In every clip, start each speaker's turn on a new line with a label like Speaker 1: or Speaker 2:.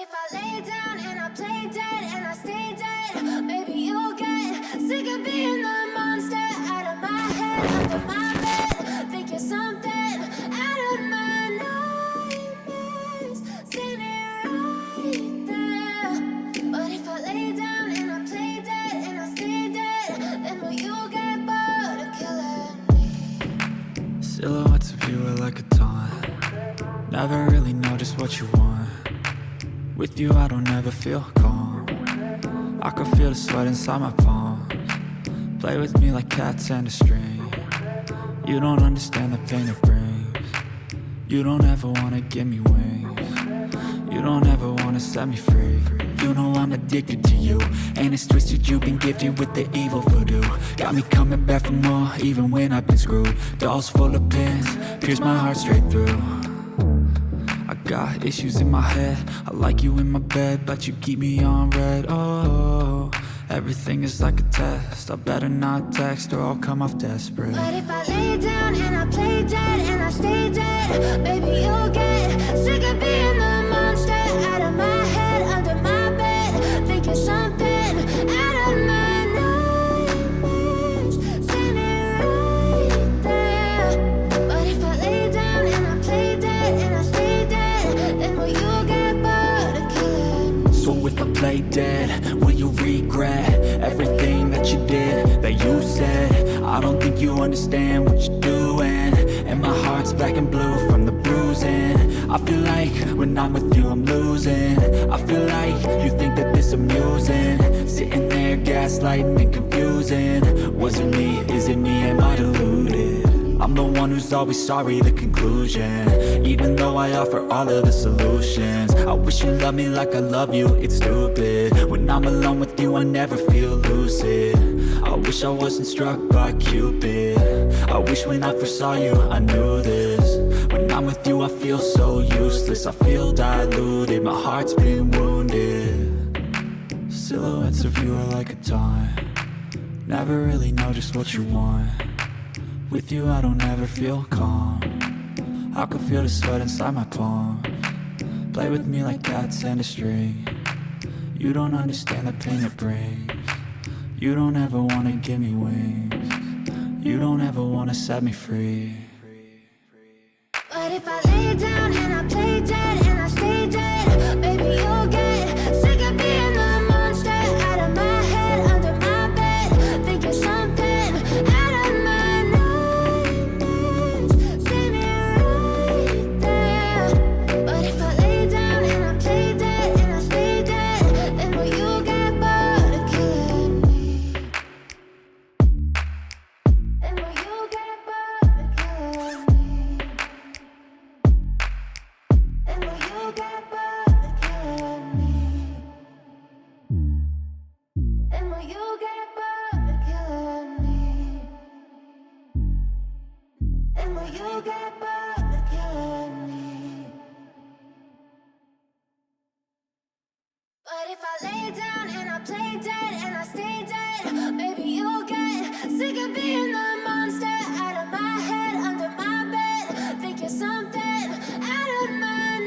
Speaker 1: if I lay down and I play dead and I stay dead, maybe you'll get sick of being the monster out of my head, under my bed. Think you're something out of my nightmares, standing right there. But if I lay down and I play dead and I stay dead, then will you get bored of killing me?
Speaker 2: Silhouettes of you are like a taunt. Never really know just what you want. With you I don't ever feel calm. I can feel the sweat inside my palms. Play with me like cats and a string. You don't understand the pain it brings. You don't ever wanna give me wings. You don't ever wanna set me free. You know I'm addicted to you, and it's twisted, you've been gifted with the evil voodoo. Got me coming back for more, even when I've been screwed. Dolls full of pins, pierce my heart straight through. I got issues in my head, I like you in my bed, but you keep me on red. Oh, everything is like a test, I better not text or I'll come off desperate.
Speaker 1: But if I lay down and I play dead and I stay dead, baby you'll get sick of being the monster out of my head, under my bed. Think you're something out of my nightmares, standing right there. But if I lay down and I play dead and I stay dead, then will you get bored of killing me?
Speaker 2: So if I play dead, will you regret everything that you did, that you said? I don't think you understand what you're doing, and my heart's black and blue from the bruising. I feel like when I'm with you I'm losing. I feel like you think that this amusing, sitting there gaslighting and confusing. Was it me? Is it me? Am I deluded? I'm the one who's always sorry, the conclusion, even though I offer all of the solutions. I wish you loved me like I love you, it's stupid. When I'm alone with you I never feel lucid. I wish I wasn't struck by Cupid. I wish when I first saw you I knew this. When I'm with you I feel so useless, I feel diluted, my heart's been wounded. Silhouettes of you are like a taunt. Never really know just what you want. With you I don't ever feel calm. I can feel the sweat inside my palms. Play with me like cats and a string. You don't understand the pain it brings. You don't ever wanna give me wings. You don't ever wanna set me free.
Speaker 1: But if I lay down and I play dead and I stay dead, baby you'll get sick of being the monster out of my head, under my bed. Think you're something out of my nightmares, standing right there. But if I lay down and I play dead and I stay dead, then will you get bored of killing me? Then will you get bored of killing me? And will you get bored of killing me? And will you get bored of killing me? And will you get bored of killing me? But if I lay down and I play dead and I stay dead, maybe you'll get sick of being the monster out of my head, under my bed. Think you're something out of my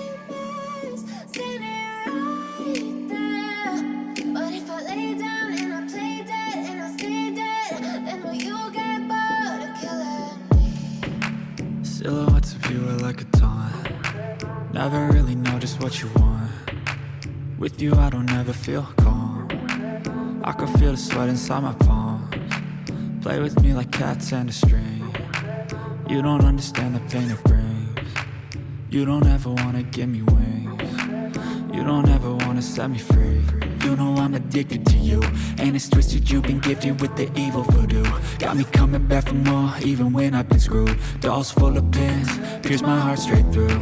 Speaker 1: nightmares, standing right there. But if I lay down and I play dead and I stay dead, then will you get bored of killing me?
Speaker 2: Silhouettes of you are like a taunt. Never really know just what you want. With you I don't ever feel calm. I can feel the sweat inside my palms. Play with me like cats and a string. You don't understand the pain it brings. You don't ever wanna give me wings. You don't ever wanna set me free. You know I'm addicted to you, and it's twisted, you've been gifted with the evil voodoo. Got me coming back for more, even when I've been screwed. Dolls full of pins, pierce my heart straight through.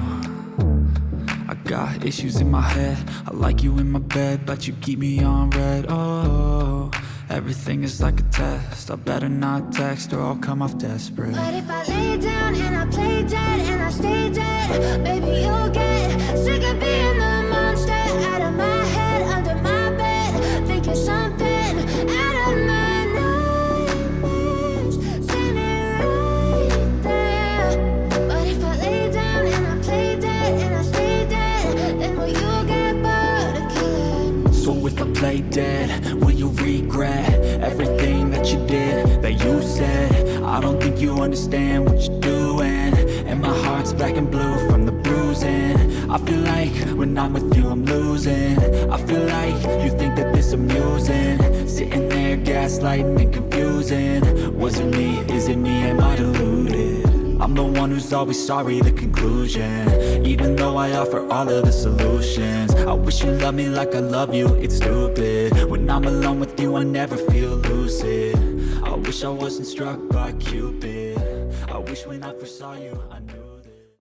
Speaker 2: I got issues in my head, I like you in my bed, but you keep me on red. Oh, everything is like a test, I better not text or I'll come off desperate.
Speaker 1: But if I lay down and I play dead and I stay dead, baby you'll get sick of being the monster out of my head, under my bed. Think you're something out of my nightmares, standing right there. But if I lay down and I play dead and I stay dead, then will you
Speaker 2: play dead? Will you regret everything that you did, that you said? I don't think you understand what you're doing, and my heart's black and blue from the bruising. I feel like when I'm with you I'm losing. I feel like you think that this amusing, sitting there gaslighting and confusing. Was it me? Is it me? Am I deluded? I'm the one who's always sorry, the conclusion. Even though I offer all of the solutions, I wish you loved me like I love you, it's stupid. When I'm alone with you I never feel lucid. I wish I wasn't struck by Cupid. I wish when I first saw you I knew